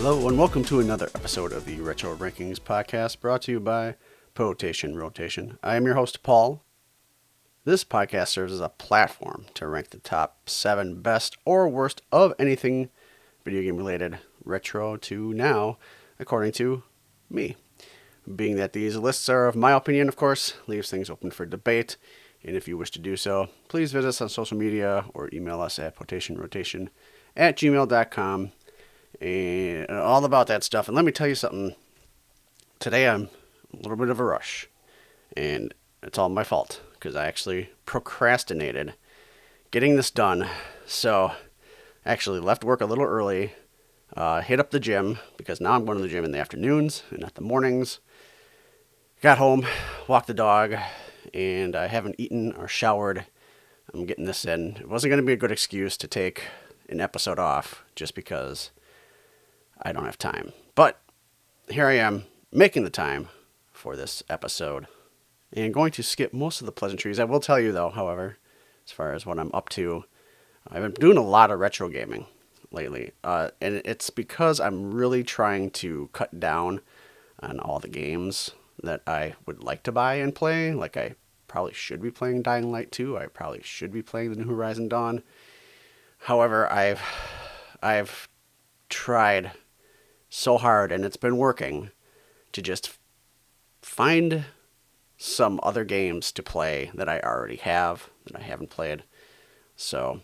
Hello and welcome to another episode of the Retro Rankings podcast brought to you by Potation Rotation. I am your host, Paul. This podcast serves as a platform to rank the top 7 best or worst of anything video game related, retro to now, according to me. Being that these lists are of my opinion, of course, leaves things open for debate. And if you wish to do so, please visit us on social media or email us at potationrotation@gmail.com. And all about that stuff. And let me tell you something. Today I'm a little bit of a rush. And it's all my fault because I actually procrastinated getting this done. So I actually left work a little early, hit up the gym because now I'm going to the gym in the afternoons and not the mornings. Got home, walked the dog, and I haven't eaten or showered. I'm getting this in. It wasn't going to be a good excuse to take an episode off just because I don't have time. But here I am, making the time for this episode. And going to skip most of the pleasantries. I will tell you, though, however, as far as what I'm up to, I've been doing a lot of retro gaming lately. And it's because I'm really trying to cut down on all the games that I would like to buy and play. Like, I probably should be playing Dying Light 2. I probably should be playing the New Horizon Dawn. However, I've tried so hard, and it's been working, to just find some other games to play that I already have, that I haven't played. So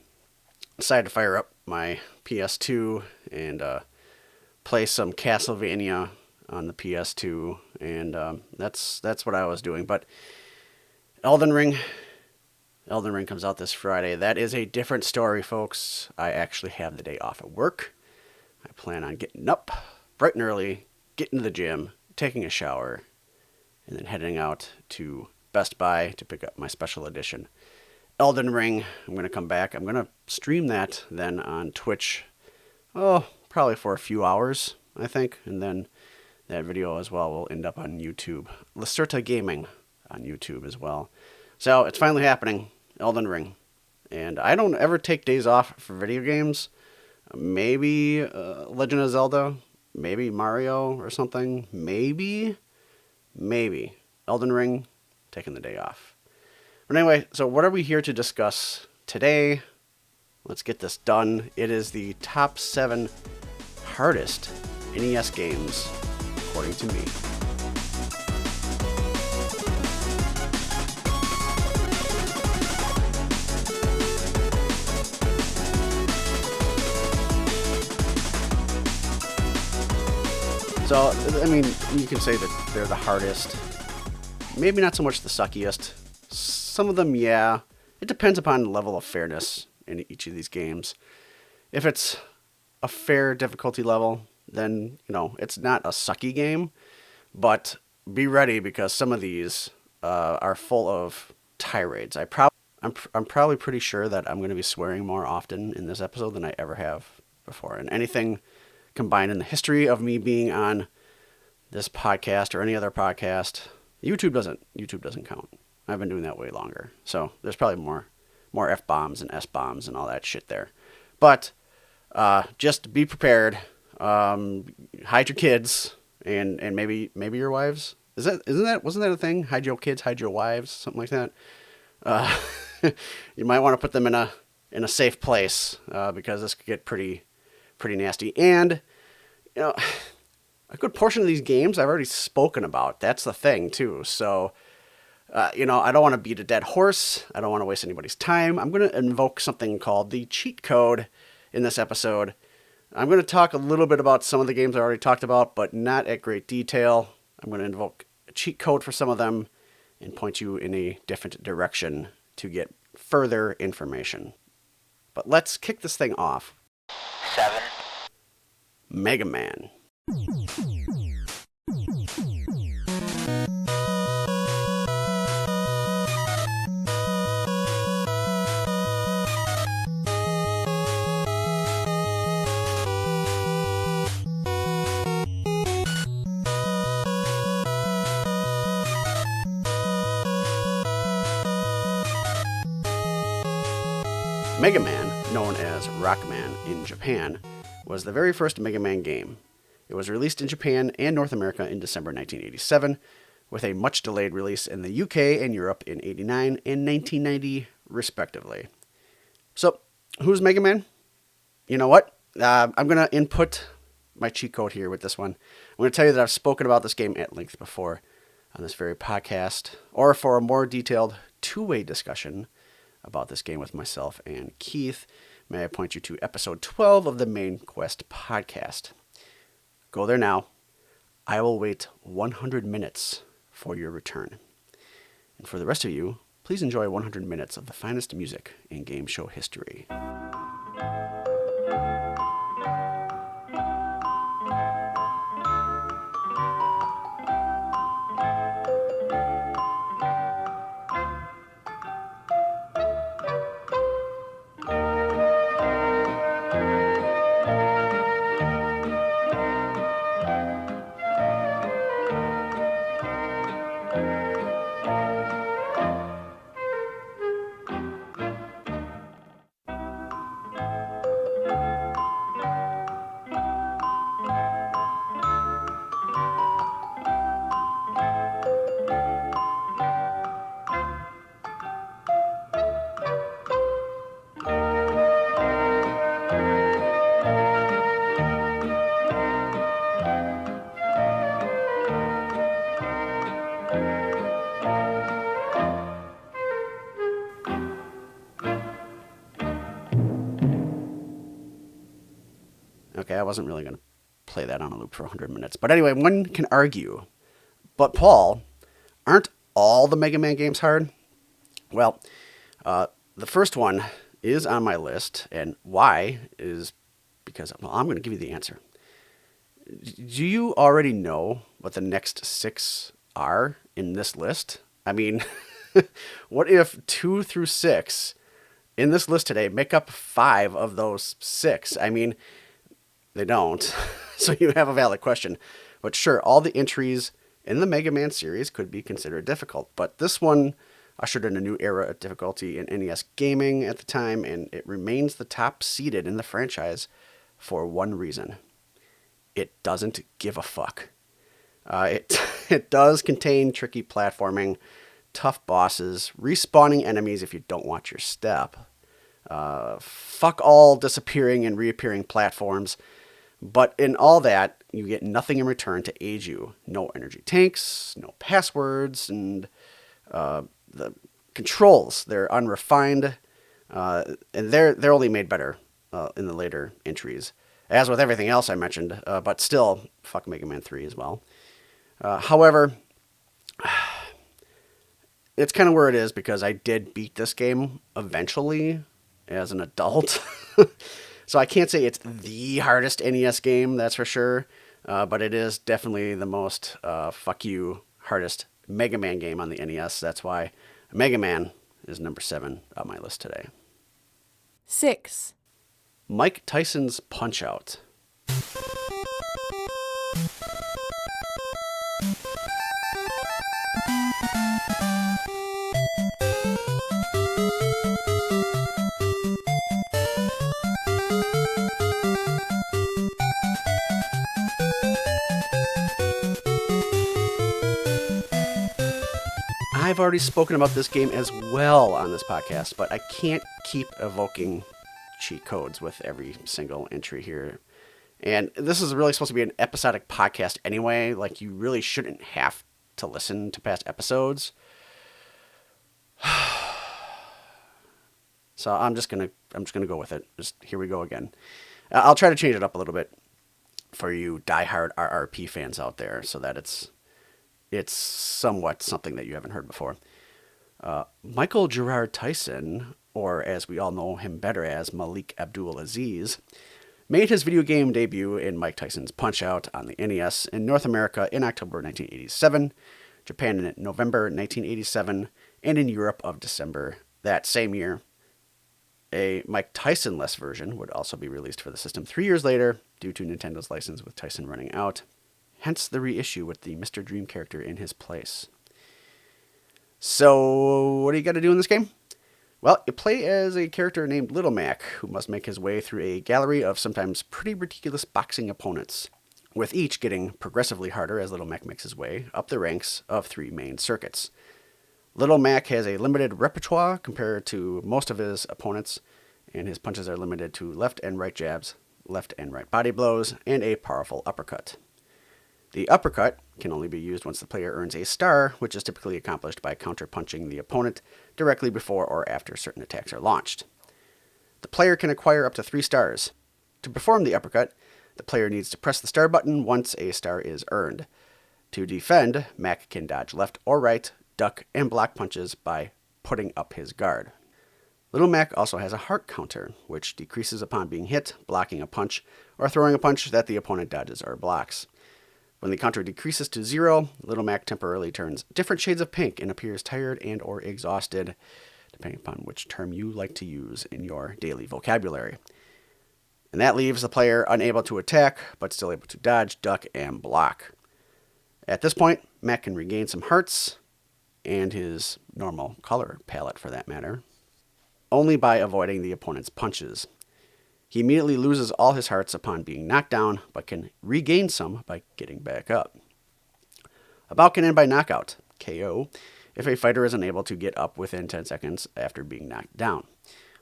I decided to fire up my PS2 and play some Castlevania on the PS2, and that's what I was doing. But Elden Ring comes out this Friday. That is a different story, folks. I actually have the day off at work. I plan on getting up bright and early, getting to the gym, taking a shower, and then heading out to Best Buy to pick up my special edition Elden Ring. I'm going to come back. I'm going to stream that then on Twitch, probably for a few hours, I think. And then that video as well will end up on YouTube. Lacerta Gaming on YouTube as well. So it's finally happening, Elden Ring. And I don't ever take days off for video games. Maybe Legend of Zelda. Maybe Mario or something. Maybe. Elden Ring, taking the day off. But anyway, so what are we here to discuss today? Let's get this done. It is the top 7 hardest NES games, according to me. So, I mean, you can say that they're the hardest. Maybe not so much the suckiest. Some of them, yeah. It depends upon the level of fairness in each of these games. If it's a fair difficulty level, then, it's not a sucky game. But be ready because some of these are full of tirades. I'm probably pretty sure that I'm going to be swearing more often in this episode than I ever have before. And anything combined in the history of me being on this podcast or any other podcast, YouTube doesn't count. I've been doing that way longer. So there's probably more F-bombs and S-bombs and all that shit there. But just be prepared. Hide your kids and maybe your wives. Wasn't that a thing? Hide your kids, hide your wives, something like that. You might want to put them in a safe place because this could get pretty nasty. And, a good portion of these games I've already spoken about. That's the thing, too. So, I don't want to beat a dead horse. I don't want to waste anybody's time. I'm going to invoke something called the cheat code in this episode. I'm going to talk a little bit about some of the games I already talked about, but not at great detail. I'm going to invoke a cheat code for some of them and point you in a different direction to get further information. But let's kick this thing off. 7. Mega Man. Mega Man, known as Rockman in Japan, was the very first Mega Man game. It was released in Japan and North America in December 1987, with a much delayed release in the UK and Europe in 89 and 1990, respectively. So, who's Mega Man? You know what? I'm going to input my cheat code here with this one. I'm going to tell you that I've spoken about this game at length before on this very podcast, or for a more detailed two-way discussion about this game with myself and Keith, may I point you to episode 12 of the Main Quest podcast. Go there now. I will wait 100 minutes for your return. And for the rest of you, please enjoy 100 minutes of the finest music in game show history. Okay, I wasn't really going to play that on a loop for 100 minutes. But anyway, one can argue. But Paul, aren't all the Mega Man games hard? Well, the first one is on my list, and why is because, well, I'm going to give you the answer. Do you already know what the next 6 are in this list? I mean, what if 2 through 6 in this list today make up 5 of those 6? I mean, they don't. So you have a valid question. But sure, all the entries in the Mega Man series could be considered difficult. But this one ushered in a new era of difficulty in NES gaming at the time, and it remains the top seeded in the franchise for one reason. It doesn't give a fuck. It does contain tricky platforming, tough bosses, respawning enemies if you don't watch your step, fuck all disappearing and reappearing platforms. But in all that, you get nothing in return to aid you. No energy tanks, no passwords, and the controls, they're unrefined, and they're only made better in the later entries, as with everything else I mentioned, but still, fuck Mega Man 3 as well. However, it's kind of where it is because I did beat this game eventually as an adult. So I can't say it's the hardest NES game, that's for sure, but it is definitely the most fuck you hardest Mega Man game on the NES. That's why Mega Man is number 7 on my list today. 6. Mike Tyson's Punch-Out! I've already spoken about this game as well on this podcast, but I can't keep evoking cheat codes with every single entry here. And this is really supposed to be an episodic podcast anyway. Like, you really shouldn't have to listen to past episodes. So I'm just gonna go with it. Just here we go again. I'll try to change it up a little bit for you diehard RRP fans out there, so that it's somewhat something that you haven't heard before. Michael Gerard Tyson, or as we all know him better as Malik Abdul-Aziz, made his video game debut in Mike Tyson's Punch-Out! On the NES in North America in October 1987, Japan in November 1987, and in Europe of December that same year. A Mike Tyson-less version would also be released for the system 3 years later due to Nintendo's license with Tyson running out. Hence the reissue with the Mr. Dream character in his place. So, what do you got to do in this game? Well, you play as a character named Little Mac, who must make his way through a gallery of sometimes pretty ridiculous boxing opponents. with each getting progressively harder as Little Mac makes his way up the ranks of 3 main circuits. Little Mac has a limited repertoire compared to most of his opponents, and his punches are limited to left and right jabs, left and right body blows, and a powerful uppercut. The uppercut can only be used once the player earns a star, which is typically accomplished by counter-punching the opponent directly before or after certain attacks are launched. The player can acquire up to 3 stars. To perform the uppercut, the player needs to press the star button once a star is earned. To defend, Mac can dodge left or right, duck, and block punches by putting up his guard. Little Mac also has a heart counter, which decreases upon being hit, blocking a punch, or throwing a punch that the opponent dodges or blocks. When the counter decreases to 0, Little Mac temporarily turns different shades of pink and appears tired and or exhausted, depending upon which term you like to use in your daily vocabulary. And that leaves the player unable to attack, but still able to dodge, duck, and block. At this point, Mac can regain some hearts, and his normal color palette for that matter, only by avoiding the opponent's punches. He immediately loses all his hearts upon being knocked down, but can regain some by getting back up. A bout can end by knockout, KO, if a fighter is unable to get up within 10 seconds after being knocked down,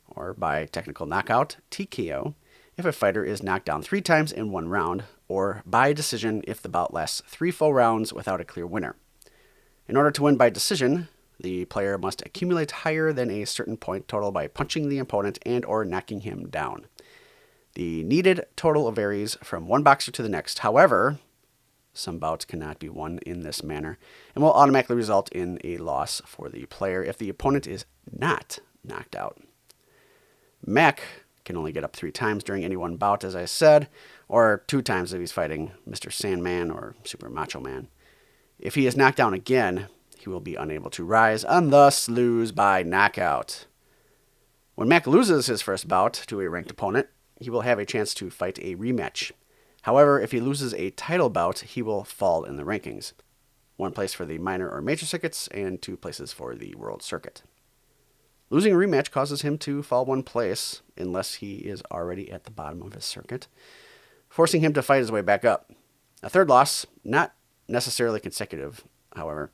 or by technical knockout, TKO, if a fighter is knocked down 3 times in 1 round, or by decision if the bout lasts 3 full rounds without a clear winner. In order to win by decision, the player must accumulate higher than a certain point total by punching the opponent and or knocking him down. The needed total varies from one boxer to the next. However, some bouts cannot be won in this manner and will automatically result in a loss for the player if the opponent is not knocked out. Mac can only get up 3 times during any one bout, as I said, or 2 times if he's fighting Mr. Sandman or Super Macho Man. If he is knocked down again, he will be unable to rise and thus lose by knockout. When Mac loses his first bout to a ranked opponent, he will have a chance to fight a rematch. However, if he loses a title bout, he will fall in the rankings. 1 place for the minor or major circuits, and 2 places for the world circuit. Losing a rematch causes him to fall 1 place, unless he is already at the bottom of his circuit, forcing him to fight his way back up. A third loss, not necessarily consecutive, however,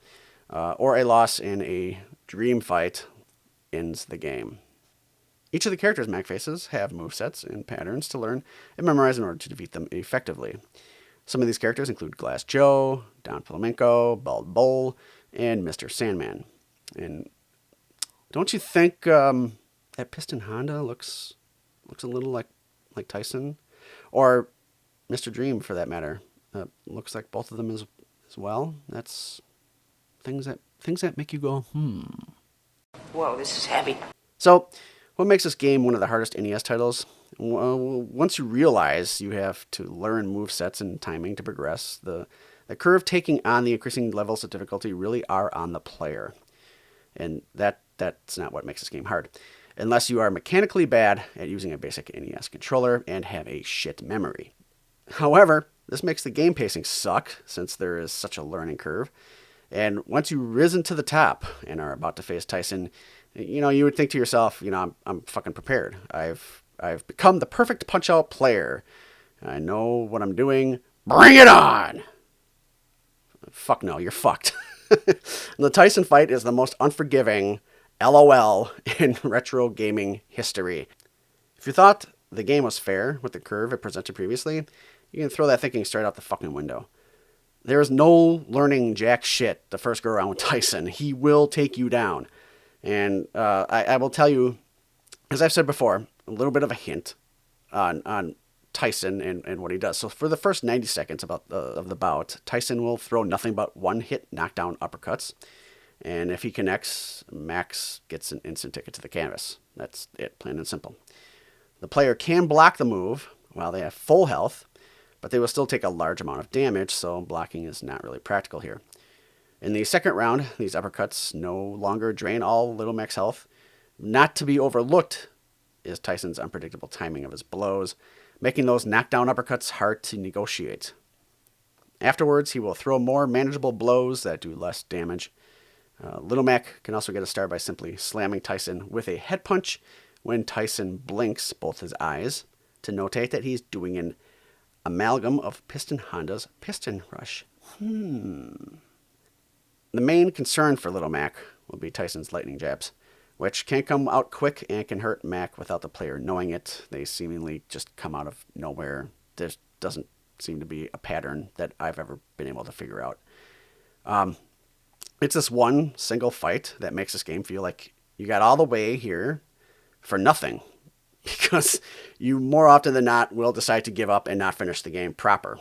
or a loss in a dream fight, ends the game. Each of the characters Mac faces have movesets and patterns to learn and memorize in order to defeat them effectively. Some of these characters include Glass Joe, Don Flamenco, Bald Bull, and Mr. Sandman. And don't you think that Piston Honda looks a little like Tyson? Or Mr. Dream, for that matter. Looks like both of them as well. That's things that make you go, Whoa, this is heavy. So, what makes this game one of the hardest NES titles? Well, once you realize you have to learn movesets and timing to progress, the curve taking on the increasing levels of difficulty really are on the player. And that's not what makes this game hard. Unless you are mechanically bad at using a basic NES controller and have a shit memory. However, this makes the game pacing suck, since there is such a learning curve. And once you've risen to the top and are about to face Tyson, you would think to yourself, I'm fucking prepared. I've become the perfect punch-out player. I know what I'm doing. Bring it on! Fuck no, you're fucked. The Tyson fight is the most unforgiving LOL in retro gaming history. If you thought the game was fair with the curve it presented previously, you can throw that thinking straight out the fucking window. There is no learning jack shit the first go around with Tyson. He will take you down. And I will tell you, as I've said before, a little bit of a hint on Tyson and what he does. So for the first 90 seconds of the bout, Tyson will throw nothing but one-hit knockdown uppercuts. And if he connects, Max gets an instant ticket to the canvas. That's it, plain and simple. The player can block the move while they have full health, but they will still take a large amount of damage, so blocking is not really practical here. In the second round, these uppercuts no longer drain all Little Mac's health. Not to be overlooked is Tyson's unpredictable timing of his blows, making those knockdown uppercuts hard to negotiate. Afterwards, he will throw more manageable blows that do less damage. Little Mac can also get a star by simply slamming Tyson with a head punch when Tyson blinks both his eyes to notate that he's doing an amalgam of Piston Honda's Piston Rush. The main concern for Little Mac will be Tyson's lightning jabs, which can come out quick and can hurt Mac without the player knowing it. They seemingly just come out of nowhere. There doesn't seem to be a pattern that I've ever been able to figure out. It's this one single fight that makes this game feel like you got all the way here for nothing, because you more often than not will decide to give up and not finish the game proper.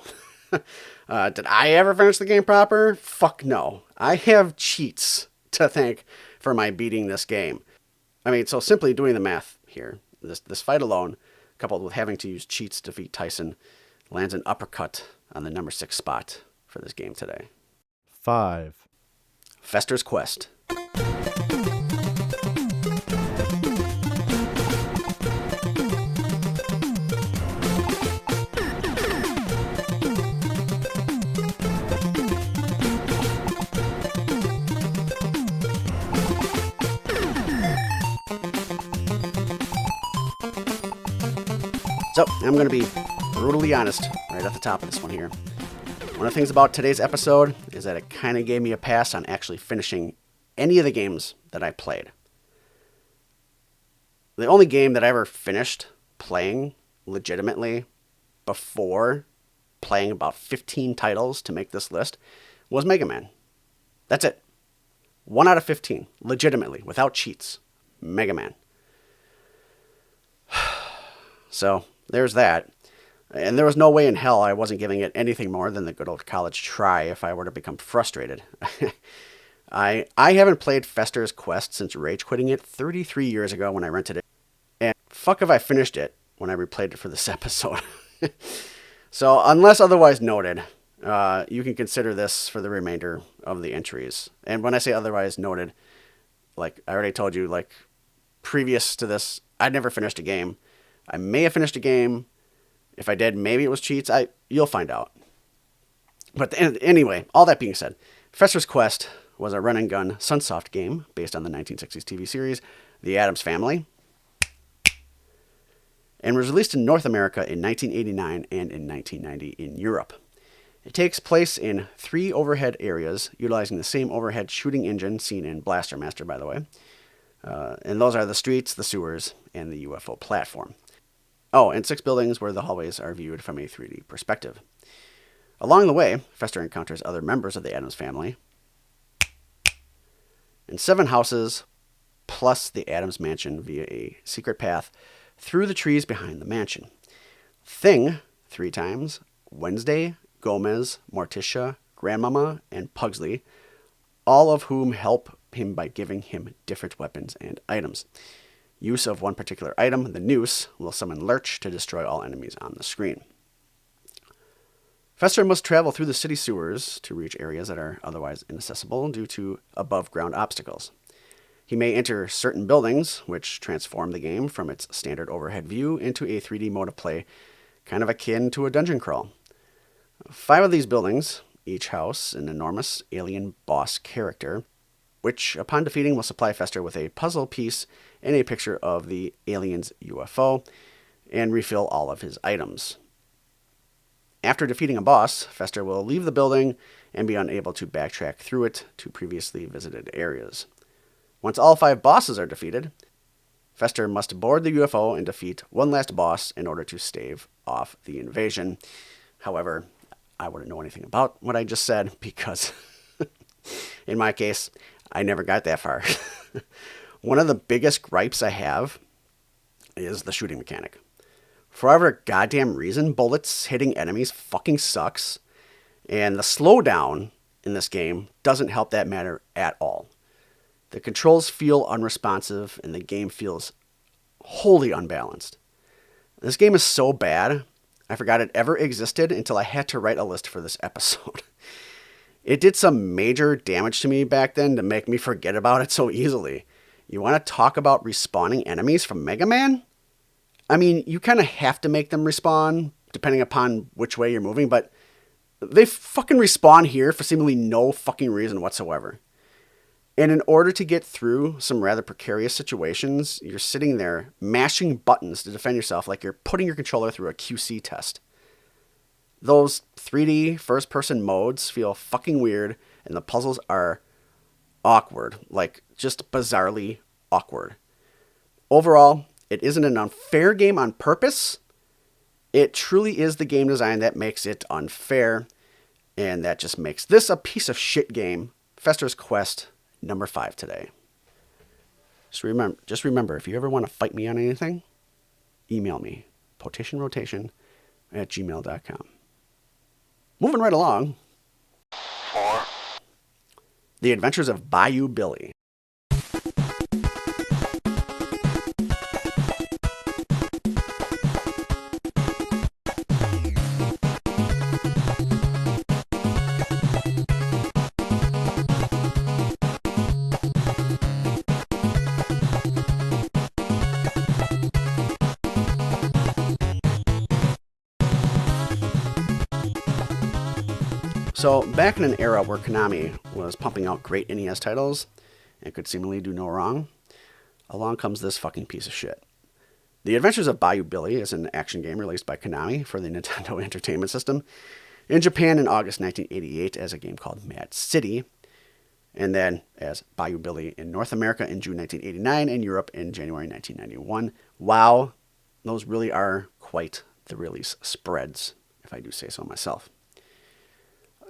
Did I ever finish the game proper? Fuck no. I have cheats to thank for my beating this game. I mean, so simply doing the math here, this fight alone, coupled with having to use cheats to defeat Tyson, lands an uppercut on the number 6 spot for this game today. 5, Fester's Quest. So, I'm going to be brutally honest right at the top of this one here. One of the things about today's episode is that it kind of gave me a pass on actually finishing any of the games that I played. The only game that I ever finished playing legitimately before playing about 15 titles to make this list was Mega Man. That's it. 1 out of 15, legitimately, without cheats. Mega Man. So, there's that. And there was no way in hell I wasn't giving it anything more than the good old college try if I were to become frustrated. I haven't played Fester's Quest since rage quitting it 33 years ago when I rented it. And fuck if I finished it when I replayed it for this episode. So unless otherwise noted, you can consider this for the remainder of the entries. And when I say otherwise noted, like I already told you, like previous to this, I'd never finished a game. I may have finished a game. If I did, maybe it was cheats. You'll find out. But anyway, all that being said, Fester's Quest was a run-and-gun Sunsoft game based on the 1960s TV series The Addams Family, and was released in North America in 1989 and in 1990 in Europe. It takes place in 3 overhead areas, utilizing the same overhead shooting engine seen in Blaster Master, by the way. And those are the streets, the sewers, and the UFO platform. Oh, and 6 buildings where the hallways are viewed from a 3D perspective. Along the way, Fester encounters other members of the Addams family, and 7 houses, plus the Addams mansion via a secret path through the trees behind the mansion. Thing, 3 times, Wednesday, Gomez, Morticia, Grandmama, and Pugsley, all of whom help him by giving him different weapons and items. Use of one particular item, the noose, will summon Lurch to destroy all enemies on the screen. Fester must travel through the city sewers to reach areas that are otherwise inaccessible due to above-ground obstacles. He may enter certain buildings, which transform the game from its standard overhead view into a 3D mode of play, kind of akin to a dungeon crawl. 5 of these buildings, each house an enormous alien boss character, which upon defeating will supply Fester with a puzzle piece and a picture of the alien's UFO, and refill all of his items. After defeating a boss, Fester will leave the building and be unable to backtrack through it to previously visited areas. Once all 5 bosses are defeated, Fester must board the UFO and defeat one last boss in order to stave off the invasion. However, I wouldn't know anything about what I just said because, in my case, I never got that far. One of the biggest gripes I have is the shooting mechanic. For whatever goddamn reason, bullets hitting enemies fucking sucks, and the slowdown in this game doesn't help that matter at all. The controls feel unresponsive, and the game feels wholly unbalanced. This game is so bad, I forgot it ever existed until I had to write a list for this episode. It did some major damage to me back then to make me forget about it so easily. You want to talk about respawning enemies from Mega Man? I mean, you kind of have to make them respawn, depending upon which way you're moving, but they fucking respawn here for seemingly no fucking reason whatsoever. And in order to get through some rather precarious situations, you're sitting there mashing buttons to defend yourself like you're putting your controller through a QC test. Those 3D first-person modes feel fucking weird, and the puzzles are awkward, like just bizarrely awkward. Overall, it isn't an unfair game on purpose. It truly is the game design that makes it unfair, and that just makes this a piece of shit game. Fester's Quest number 5 today. Just remember, if you ever want to fight me on anything, email me, potationrotation@gmail.com. Moving right along. 4. The Adventures of Bayou Billy. So, back in an era where Konami was pumping out great NES titles and could seemingly do no wrong, along comes this fucking piece of shit. The Adventures of Bayou Billy is an action game released by Konami for the Nintendo Entertainment System in Japan in August 1988 as a game called Mad City, and then as Bayou Billy in North America in June 1989 and Europe in January 1991. Wow, those really are quite the release spreads, if I do say so myself.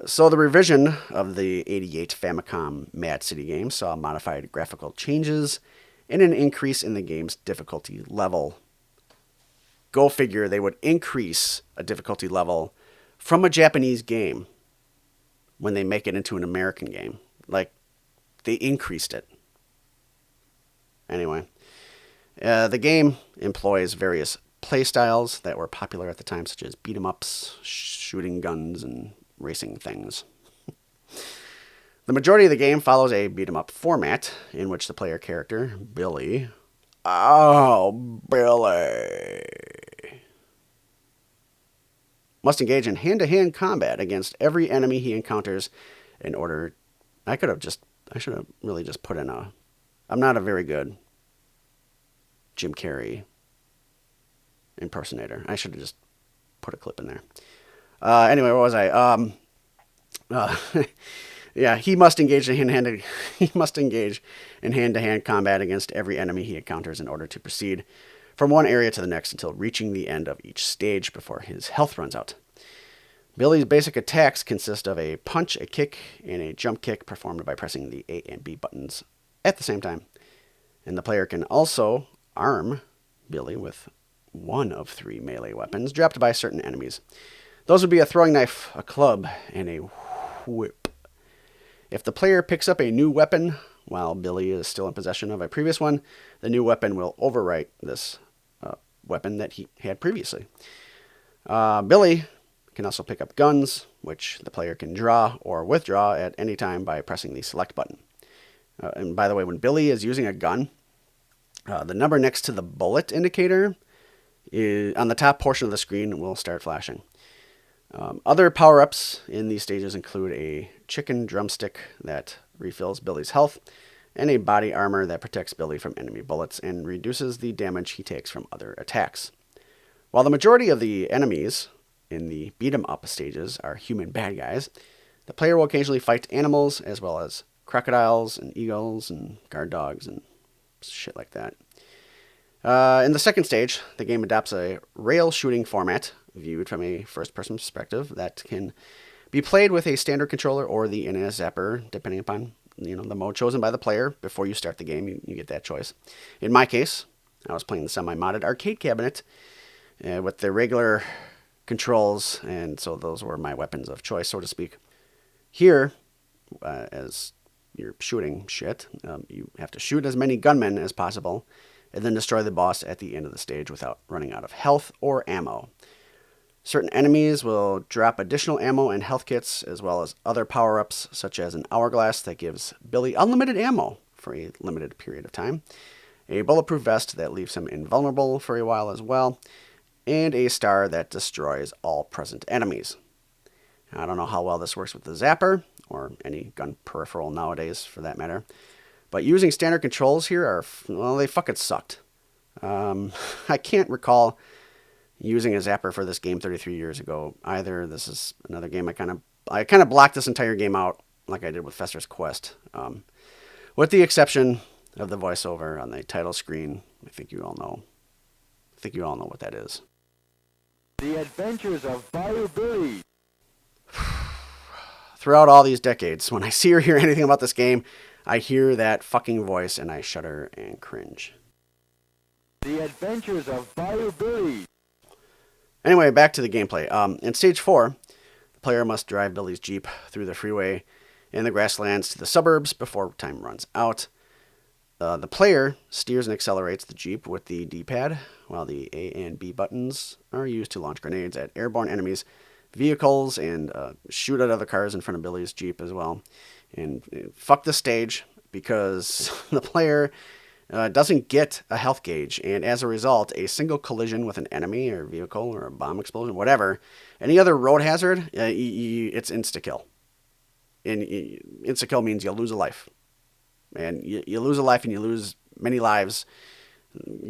So the revision of the 88 Famicom Mad City game saw modified graphical changes and an increase in the game's difficulty level. Go figure, they would increase a difficulty level from a Japanese game when they make it into an American game. Like, they increased it. Anyway, the game employs various playstyles that were popular at the time, such as beat-em-ups, shooting guns, and racing things. The majority of the game follows a beat-em-up format in which the player character, Billy, must engage in hand-to-hand combat against every enemy he encounters in order... I should have really just put in I'm not a very good Jim Carrey impersonator. I should have just put a clip in there. Anyway, what was I? Yeah, he must engage in hand-to-hand combat against every enemy he encounters in order to proceed from one area to the next until reaching the end of each stage before his health runs out. Billy's basic attacks consist of a punch, a kick, and a jump kick performed by pressing the A and B buttons at the same time. And the player can also arm Billy with one of 3 melee weapons dropped by certain enemies. Those would be a throwing knife, a club, and a whip. If the player picks up a new weapon while Billy is still in possession of a previous one, the new weapon will overwrite this weapon that he had previously. Billy can also pick up guns, which the player can draw or withdraw at any time by pressing the select button. And by the way, when Billy is using a gun, the number next to the bullet indicator on the top portion of the screen will start flashing. Other power-ups in these stages include a chicken drumstick that refills Billy's health, and a body armor that protects Billy from enemy bullets and reduces the damage he takes from other attacks. While the majority of the enemies in the beat-em-up stages are human bad guys, the player will occasionally fight animals as well as crocodiles and eagles and guard dogs and shit like that. In the second stage, the game adopts a rail shooting format viewed from a first-person perspective that can be played with a standard controller or the NES zapper, depending upon the mode chosen by the player. Before you start the game, you get that choice. In my case, I was playing the semi-modded arcade cabinet with the regular controls, and so those were my weapons of choice, so to speak. Here, as you're shooting shit, you have to shoot as many gunmen as possible, and then destroy the boss at the end of the stage without running out of health or ammo. Certain enemies will drop additional ammo and health kits, as well as other power-ups, such as an hourglass that gives Billy unlimited ammo for a limited period of time, a bulletproof vest that leaves him invulnerable for a while as well, and a star that destroys all present enemies. I don't know how well this works with the zapper, or any gun peripheral nowadays for that matter, but using standard controls here they fucking sucked. I can't recall, using a zapper for this game 33 years ago either. This is another game I kind of blocked this entire game out like I did with Fester's Quest, with the exception of the voiceover on the title screen. I think you all know what that is. The Adventures of Bayou Billy. Throughout all these decades, when I see or hear anything about this game, I hear that fucking voice and I shudder and cringe. The Adventures of Bayou Billy. Anyway, back to the gameplay. In Stage 4, the player must drive Billy's Jeep through the freeway and the grasslands to the suburbs before time runs out. The player steers and accelerates the Jeep with the D-pad, while the A and B buttons are used to launch grenades at airborne enemies, vehicles, and shoot at other cars in front of Billy's Jeep as well. And fuck the stage, because the player doesn't get a health gauge, and as a result, a single collision with an enemy or vehicle or a bomb explosion, whatever, any other road hazard, it's insta-kill. And insta-kill means you lose a life. And you lose a life and you lose many lives,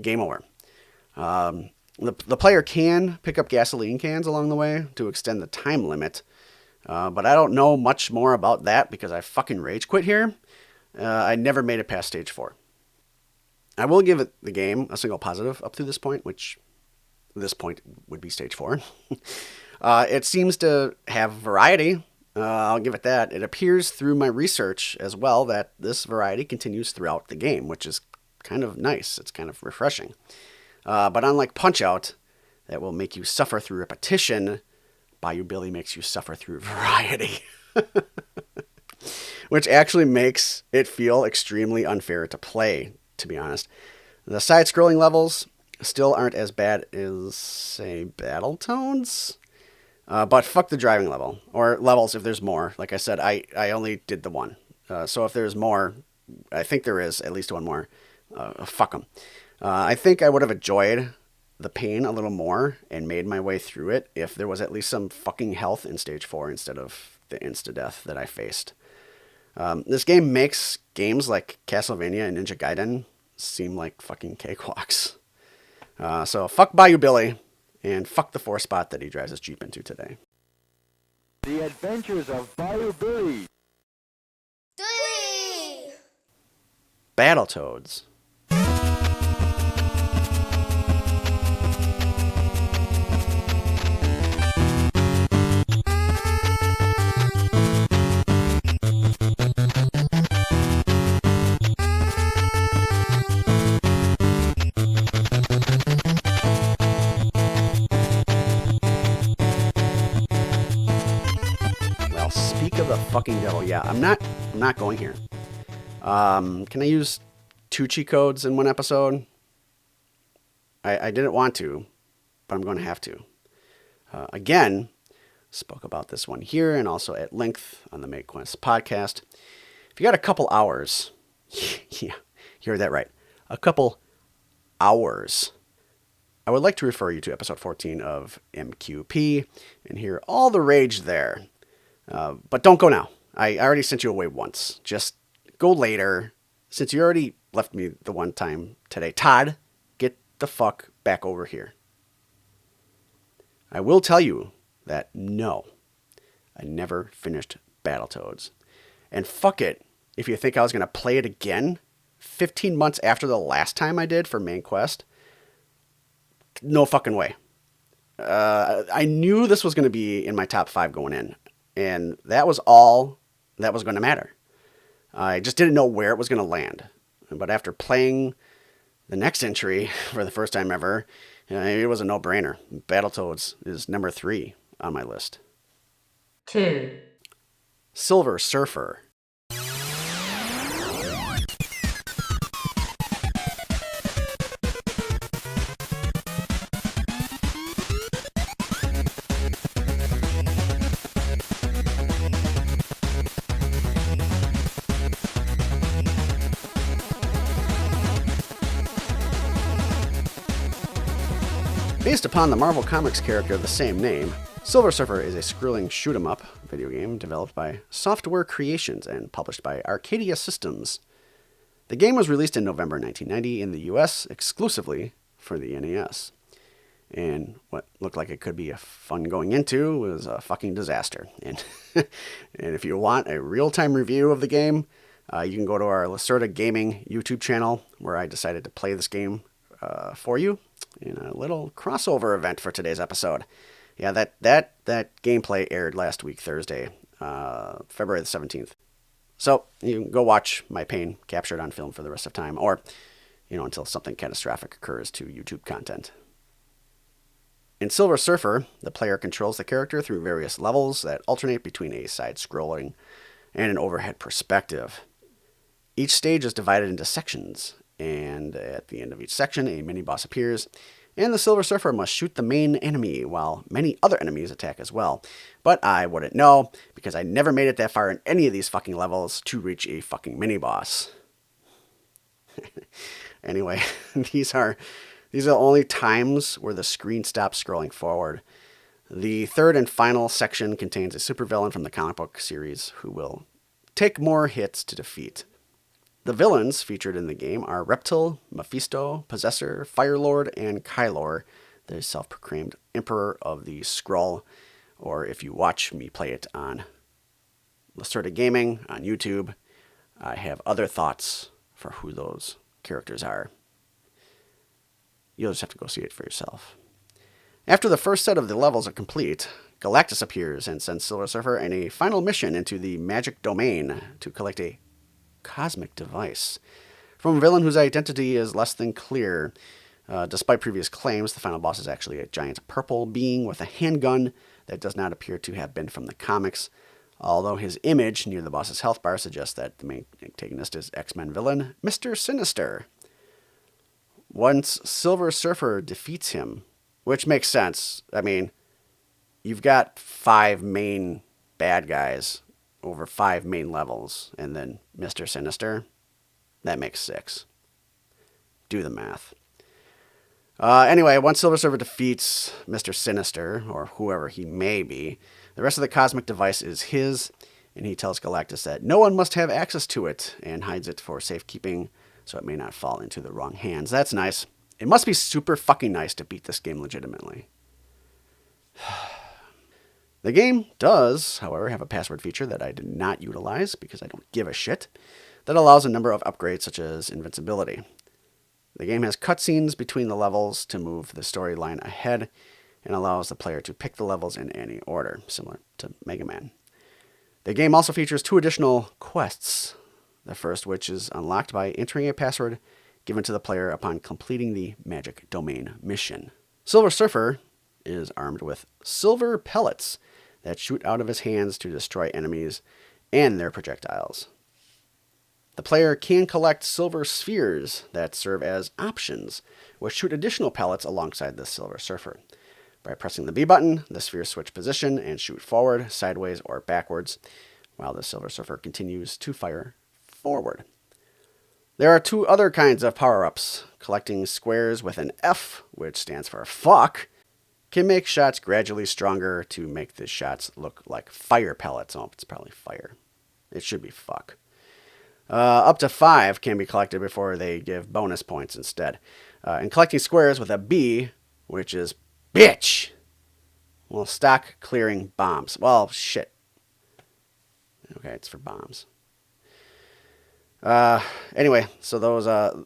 game over. The player can pick up gasoline cans along the way to extend the time limit, but I don't know much more about that because I fucking rage quit here. I never made it past Stage 4. I will give the game a single positive up to this point, which this point would be Stage 4. It seems to have variety. I'll give it that. It appears through my research as well that this variety continues throughout the game, which is kind of nice. It's kind of refreshing. But unlike Punch-Out, that will make you suffer through repetition, Bayou Billy makes you suffer through variety. Which actually makes it feel extremely unfair to play, to be honest. The side-scrolling levels still aren't as bad as, say, Battletoads. But fuck the driving level, or levels if there's more. Like I said, I only did the one. So if there's more, I think there is at least one more, fuck them. I think I would have enjoyed the pain a little more and made my way through it if there was at least some fucking health in Stage 4 instead of the insta-death that I faced. This game makes games like Castlevania and Ninja Gaiden seem like fucking cakewalks. So fuck Bayou Billy. And fuck the 4-spot that he drives his Jeep into today. The Adventures of Bayou Billy. 3. Battletoads. Fucking devil. Yeah, I'm not going here. Can I use 2 cheat codes in one episode? I didn't want to, but I'm going to have to. Again, spoke about this one here and also at length on the Make Quest podcast. If you got a couple hours, yeah, you heard that right, a couple hours, I would like to refer you to episode 14 of MQP and hear all the rage there. But don't go now. I already sent you away once. Just go later, since you already left me the one time today. Todd, get the fuck back over here. I will tell you that no, I never finished Battletoads. And fuck it, if you think I was going to play it again 15 months after the last time I did for Main Quest, no fucking way. I knew this was going to be in my top 5 going in. And that was all that was going to matter. I just didn't know where it was going to land. But after playing the next entry for the first time ever, it was a no-brainer. Battletoads is number 3 on my list. 2. Silver Surfer. Based upon the Marvel Comics character of the same name, Silver Surfer is a scrolling shoot-'em-up video game developed by Software Creations and published by Arcadia Systems. The game was released in November 1990 in the US exclusively for the NES. And what looked like it could be a fun going into was a fucking disaster. And and if you want a real-time review of the game, you can go to our Lacerta Gaming YouTube channel, where I decided to play this game for you in a little crossover event for today's episode. Yeah, that gameplay aired last week, Thursday, February the 17th. So you can go watch my pain captured on film for the rest of time, or, until something catastrophic occurs to YouTube content. In Silver Surfer, the player controls the character through various levels that alternate between a side-scrolling and an overhead perspective. Each stage is divided into sections, and at the end of each section, a mini-boss appears, and the Silver Surfer must shoot the main enemy, while many other enemies attack as well. But I wouldn't know, because I never made it that far in any of these fucking levels to reach a fucking mini-boss. Anyway, these are the only times where the screen stops scrolling forward. The third and final section contains a supervillain from the comic book series who will take more hits to defeat. The villains featured in the game are Reptile, Mephisto, Possessor, Firelord, and Kylor, the self-proclaimed Emperor of the Skrull, or if you watch me play it on Lacerta Gaming on YouTube, I have other thoughts for who those characters are. You'll just have to go see it for yourself. After the first set of the levels are complete, Galactus appears and sends Silver Surfer in a final mission into the magic domain to collect a cosmic device from a villain whose identity is less than clear. Despite previous claims, the final boss is actually a giant purple being with a handgun that does not appear to have been from the comics, although his image near the boss's health bar suggests that the main antagonist is X-Men villain Mr. Sinister. Once Silver Surfer defeats him, which makes sense. I mean, you've got 5 main bad guys over 5 main levels, and then Mr. Sinister, that makes 6. Do the math. Anyway, once Silver Surfer defeats Mr. Sinister, or whoever he may be, the rest of the cosmic device is his, and he tells Galactus that no one must have access to it, and hides it for safekeeping so it may not fall into the wrong hands. That's nice. It must be super fucking nice to beat this game legitimately. The game does, however, have a password feature that I did not utilize because I don't give a shit, that allows a number of upgrades such as invincibility. The game has cutscenes between the levels to move the storyline ahead and allows the player to pick the levels in any order, similar to Mega Man. The game also features 2 additional quests, the first which is unlocked by entering a password given to the player upon completing the Magic Domain mission. Silver Surfer is armed with silver pellets that shoot out of his hands to destroy enemies and their projectiles. The player can collect silver spheres that serve as options, which shoot additional pellets alongside the Silver Surfer. By pressing the B button, the spheres switch position and shoot forward, sideways, or backwards, while the Silver Surfer continues to fire forward. There are 2 other kinds of power-ups. Collecting squares with an F, which stands for fuck, can make shots gradually stronger to make the shots look like fire pellets. Oh, it's probably fire. It should be fuck. Up to 5 can be collected before they give bonus points instead. And collecting squares with a B, which is bitch, will stock clearing bombs. Well, shit. Okay, it's for bombs. Anyway, so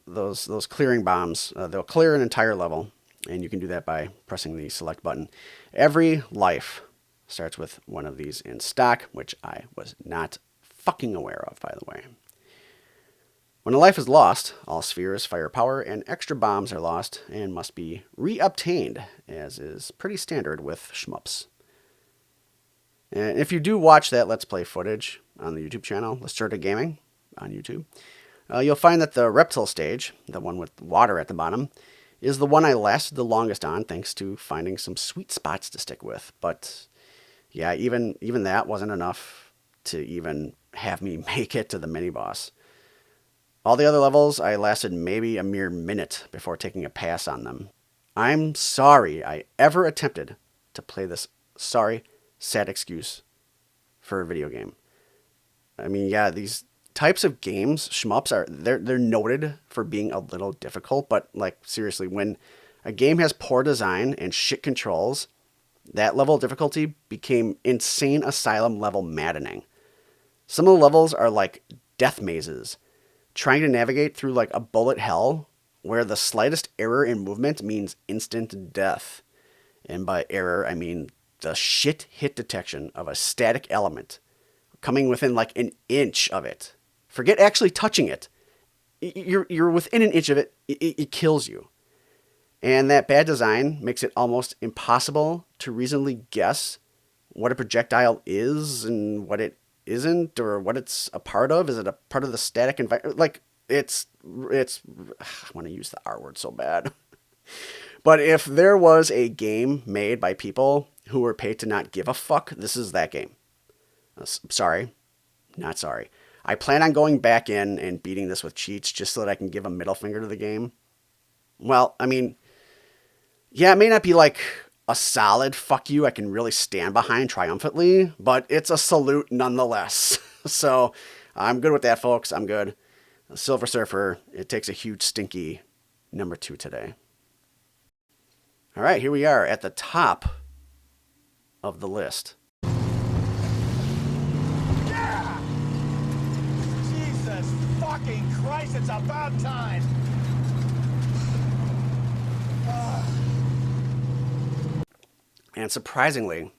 those clearing bombs, they'll clear an entire level, and you can do that by pressing the select button. Every life starts with one of these in stock, which I was not fucking aware of, by the way. When a life is lost, all spheres, firepower, and extra bombs are lost and must be re-obtained, as is pretty standard with shmups. And if you do watch that Let's Play footage on the YouTube channel, Lacerta Gaming on YouTube, you'll find that the reptile stage, the one with water at the bottom, is the one I lasted the longest on thanks to finding some sweet spots to stick with. But yeah, even that wasn't enough to even have me make it to the mini-boss. All the other levels, I lasted maybe a mere minute before taking a pass on them. I'm sorry I ever attempted to play this sad excuse for a video game. I mean, yeah, these types of games, shmups, they're noted for being a little difficult, but like seriously, when a game has poor design and shit controls, that level of difficulty became insane asylum level maddening. Some of the levels are like death mazes, trying to navigate through like a bullet hell where the slightest error in movement means instant death. And by error, I mean the shit hit detection of a static element coming within like an inch of it. Forget actually touching it. You're within an inch of it, it kills you. And that bad design makes it almost impossible to reasonably guess what a projectile is and what it isn't, or what it's a part of. Is it a part of the static environment? Like, it's, I want to use the R word so bad. But if there was a game made by people who were paid to not give a fuck, this is that game. Sorry, not sorry. I plan on going back in and beating this with cheats just so that I can give a middle finger to the game. Well, I mean, yeah, it may not be like a solid fuck you I can really stand behind triumphantly, but it's a salute nonetheless. So I'm good with that, folks. I'm good. Silver Surfer, it takes a huge stinky number 2 today. All right, here we are at the top of the list. Yeah! Jesus fucking Christ, it's about time! And surprisingly,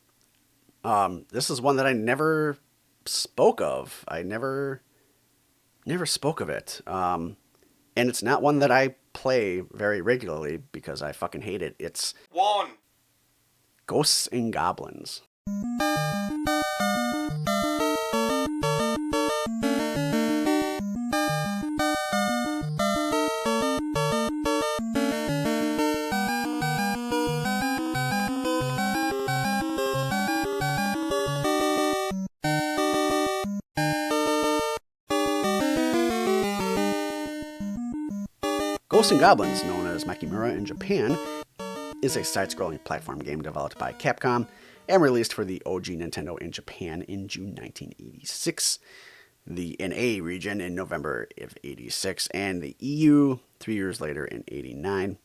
this is one that I never spoke of. I never spoke of it. And it's not one that I play very regularly because I fucking hate it. It's Ghosts and Goblins. Ghosts and Goblins, known as Makimura in Japan, is a side-scrolling platform game developed by Capcom and released for the OG Nintendo in Japan in June 1986, the NA region in November of 86, and the EU 3 years later in 89.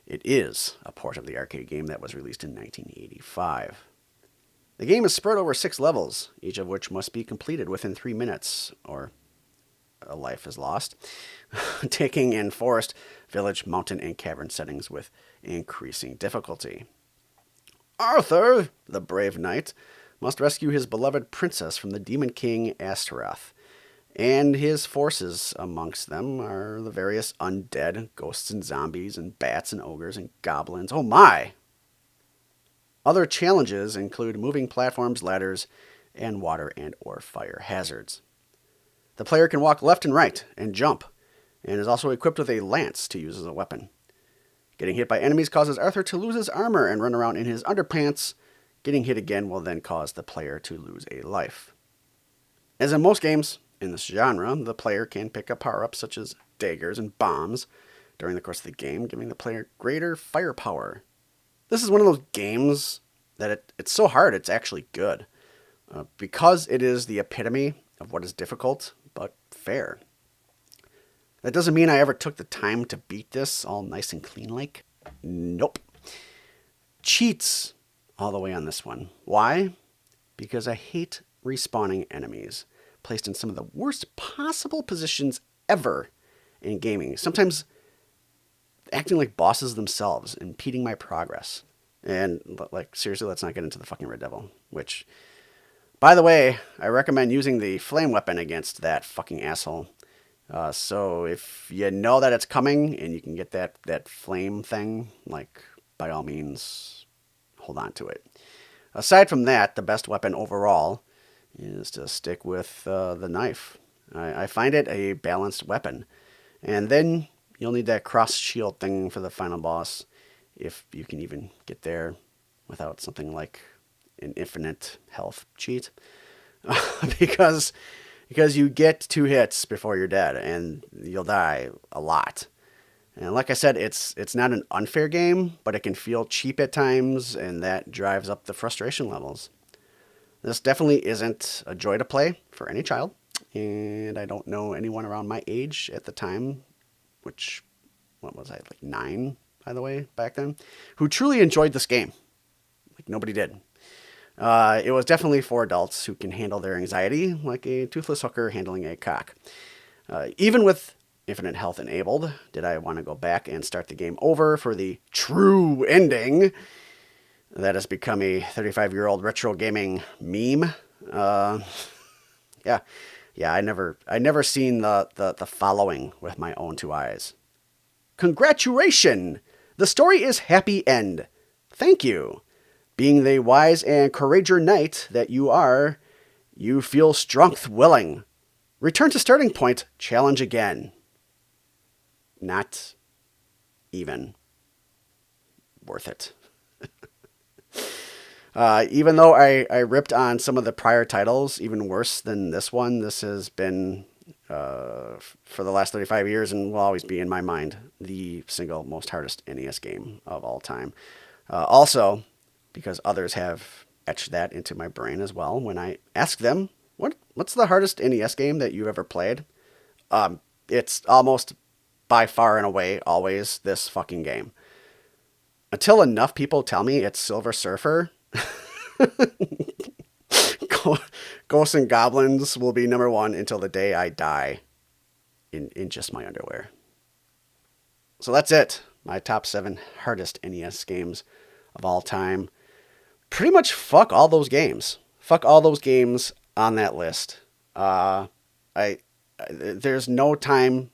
It is a port of the arcade game that was released in 1985. The game is spread over 6 levels, each of which must be completed within 3 minutes, or a life is lost, taking in forest, village, mountain, and cavern settings with increasing difficulty. Arthur, the brave knight, must rescue his beloved princess from the demon king Astaroth, and his forces amongst them are the various undead, ghosts and zombies, and bats and ogres and goblins. Oh my! Other challenges include moving platforms, ladders, and water and or fire hazards. The player can walk left and right and jump, and is also equipped with a lance to use as a weapon. Getting hit by enemies causes Arthur to lose his armor and run around in his underpants. Getting hit again will then cause the player to lose a life. As in most games in this genre, the player can pick up power-ups such as daggers and bombs during the course of the game, giving the player greater firepower. This is one of those games that it's so hard it's actually good, because it is the epitome of what is difficult but fair. That doesn't mean I ever took the time to beat this all nice and clean like. Nope. Cheats all the way on this one. Why? Because I hate respawning enemies placed in some of the worst possible positions ever in gaming. Sometimes acting like bosses themselves, impeding my progress. And like, seriously, let's not get into the fucking Red Devil, which, by the way, I recommend using the flame weapon against that fucking asshole. So if you know that it's coming and you can get that flame thing, like, by all means, hold on to it. Aside from that, the best weapon overall is to stick with the knife. I find it a balanced weapon. And then you'll need that cross shield thing for the final boss, if you can even get there without something like an infinite health cheat. because you get 2 hits before you're dead, and you'll die a lot. And like I said, it's not an unfair game, but it can feel cheap at times, and that drives up the frustration levels. This definitely isn't a joy to play for any child, and I don't know anyone around my age at the time, which, what was I, like 9, by the way, back then, who truly enjoyed this game. Like nobody did. It was definitely for adults who can handle their anxiety like a toothless hooker handling a cock. Even with infinite health enabled, did I want to go back and start the game over for the true ending that has become a 35-year-old retro gaming meme? Yeah. I never seen the following with my own two eyes. Congratulations! The story is happy end. Thank you. Being the wise and courageous knight that you are, you feel strength willing. Return to starting point, challenge again. Not even worth it. Even though I ripped on some of the prior titles, even worse than this one, this has been, for the last 35 years and will always be in my mind, the single most hardest NES game of all time. Also, because others have etched that into my brain as well, when I ask them, what's the hardest NES game that you've ever played? It's almost by far and away always this fucking game. Until enough people tell me it's Silver Surfer, Ghosts and Goblins will be number one until the day I die in just my underwear. So that's it. My top 7 hardest NES games of all time. Pretty much fuck all those games. Fuck all those games on that list. There's no time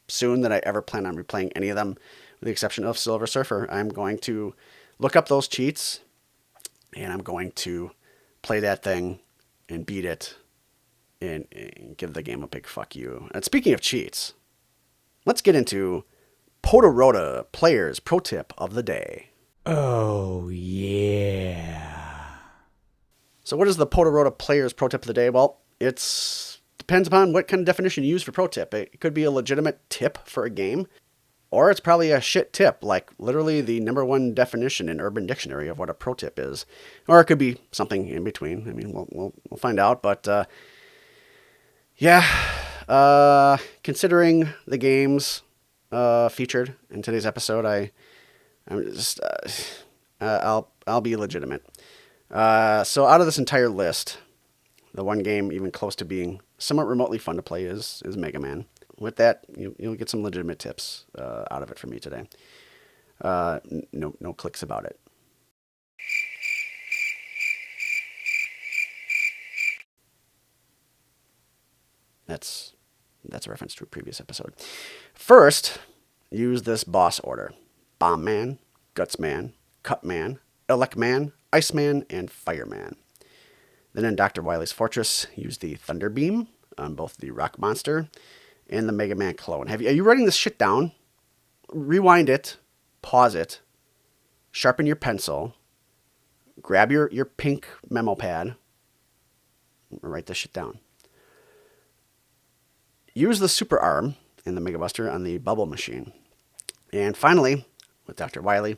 soon that I ever plan on replaying any of them, with the exception of Silver Surfer. I'm going to look up those cheats, and I'm going to play that thing and beat it and give the game a big fuck you. And speaking of cheats, let's get into Podorota Players Pro Tip of the Day. Oh, yeah. So what is the Podorota Players Pro Tip of the Day? Well, it depends upon what kind of definition you use for pro tip. It could be a legitimate tip for a game, or it's probably a shit tip, like literally the number one definition in Urban Dictionary of what a pro tip is. Or it could be something in between. I mean, we'll find out. But considering the games featured in today's episode, I'll be legitimate. So out of this entire list, the one game even close to being somewhat remotely fun to play is Mega Man. With that, you'll get some legitimate tips out of it from me today. No clicks about it. That's a reference to a previous episode. First, use this boss order: Bomb Man, Guts Man, Cut Man, Elec Man, Iceman, and Fireman. Then in Dr. Wily's Fortress, use the Thunder Beam on both the Rock Monster and the Mega Man clone. Are you writing this shit down? Rewind it, pause it, sharpen your pencil, grab your pink memo pad, and write this shit down. Use the Super Arm and the Mega Buster on the Bubble Machine. And finally, with Dr. Wily,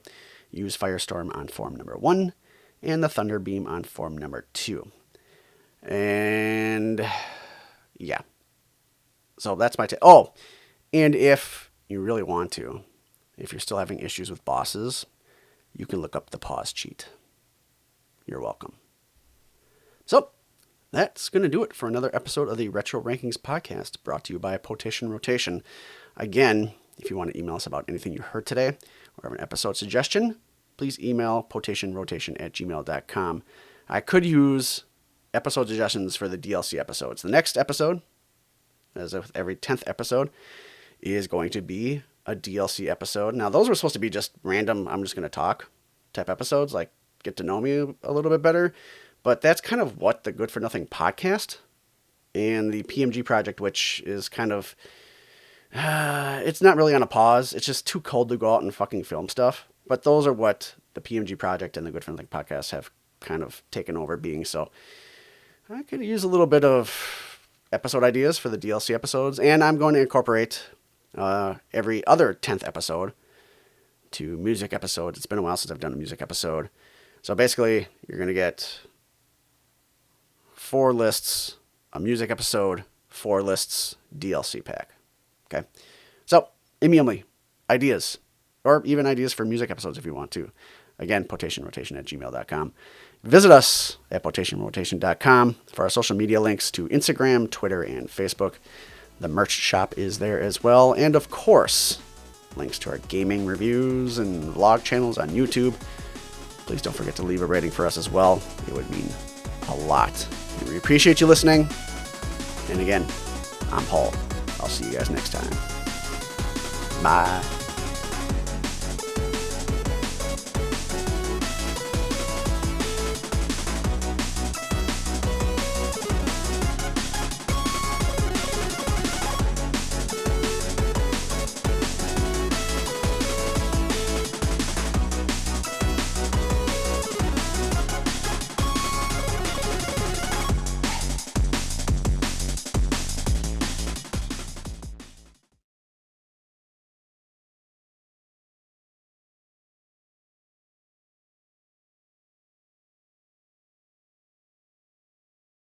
use Firestorm on form number 1 and the Thunder Beam on form number 2. And yeah. So that's my tip. Oh, and if you really want to, if you're still having issues with bosses, you can look up the pause cheat. You're welcome. So that's going to do it for another episode of the Retro Rankings podcast, brought to you by Potation Rotation. Again, if you want to email us about anything you heard today or have an episode suggestion, please email potationrotation@gmail.com. I could use episode suggestions for the DLC episodes. The next episode, as with every 10th episode, is going to be a DLC episode. Now, those were supposed to be just random, I'm just going to talk type episodes, like get to know me a little bit better. But that's kind of what the Good for Nothing podcast and the PMG project, which is kind of, it's not really on a pause. It's just too cold to go out and fucking film stuff. But those are what the PMG project and the Good for Nothing podcast have kind of taken over being. So I could use a little bit of episode ideas for the DLC episodes, and I'm going to incorporate every other 10th episode to music episodes. It's been a while since I've done a music episode. So basically, you're going to get 4 lists, a music episode, 4 lists, DLC pack. Okay? So, email me ideas, or even ideas for music episodes if you want to. Again, potationrotation@gmail.com. Visit us at potationrotation.com for our social media links to Instagram, Twitter, and Facebook. The merch shop is there as well. And of course, links to our gaming reviews and vlog channels on YouTube. Please don't forget to leave a rating for us as well. It would mean a lot. And we appreciate you listening. And again, I'm Paul. I'll see you guys next time. Bye.